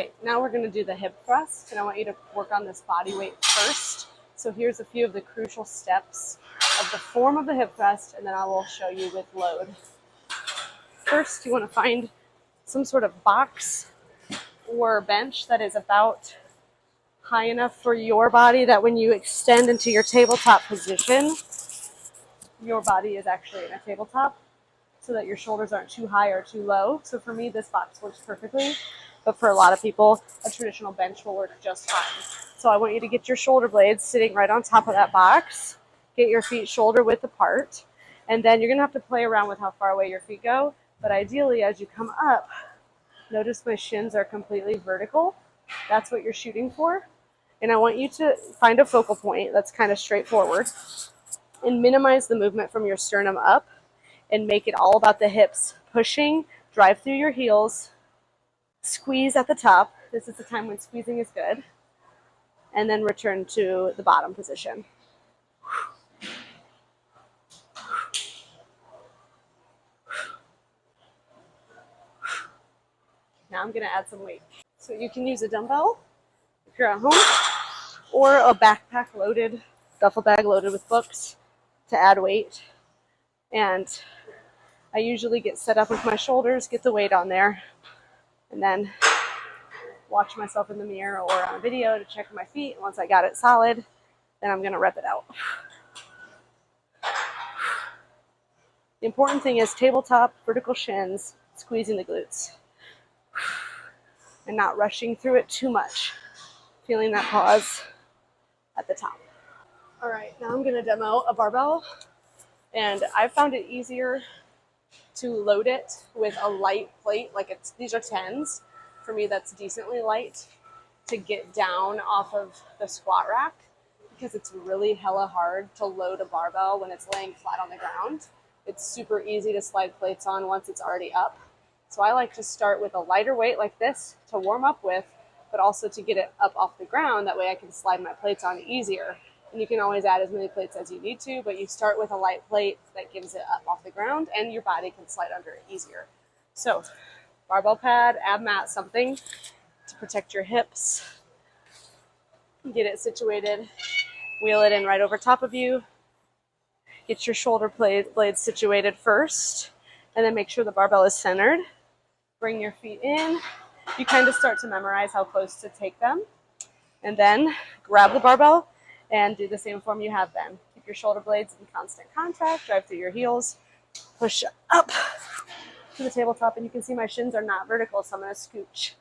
right, now we're going to do the hip thrust, and I want you to work on this body weight first. So here's a few of the crucial steps of the form of the hip thrust, and then I will show you with load. First, you want to find some sort of box or bench that is about high enough for your body that when you extend into your tabletop position, your body is actually in a tabletop, so that your shoulders aren't too high or too low. So for me, this box works perfectly, but for a lot of people, a traditional bench will work just fine. So I want you to get your shoulder blades sitting right on top of that box, get your feet shoulder width apart, and then you're gonna have to play around with how far away your feet go. But ideally, as you come up, notice my shins are completely vertical. That's what you're shooting for. And I want you to find a focal point that's kind of straightforward and minimize the movement from your sternum up and make it all about the hips. Pushing, drive through your heels, squeeze at the top. This is the time when squeezing is good. And then return to the bottom position. Now I'm going to add some weight. So you can use a dumbbell if you're at home, or a backpack loaded, duffel bag loaded with books to add weight. And I usually get set up with my shoulders, get the weight on there, and then watch myself in the mirror or on a video to check my feet. And once I got it solid, then I'm going to rep it out. The important thing is tabletop, vertical shins, squeezing the glutes, and not rushing through it too much. Feeling that pause at the top. All right, now I'm going to demo a barbell, and I found it easier to load it with a light plate, like these are 10s. For me, that's decently light to get down off of the squat rack, because it's really hella hard to load a barbell when it's laying flat on the ground. It's super easy to slide plates on once it's already up. So I like to start with a lighter weight like this to warm up with, but also to get it up off the ground. That way I can slide my plates on easier. And you can always add as many plates as you need to, but you start with a light plate that gives it up off the ground, and your body can slide under it easier. So barbell pad, ab mat, something to protect your hips. Get it situated, wheel it in right over top of you. Get your shoulder blades situated first, and then make sure the barbell is centered. Bring your feet in. You kind of start to memorize how close to take them. And then grab the barbell and do the same form you have been. Keep your shoulder blades in constant contact, drive through your heels, push up to the tabletop, and you can see my shins are not vertical, so I'm going to scooch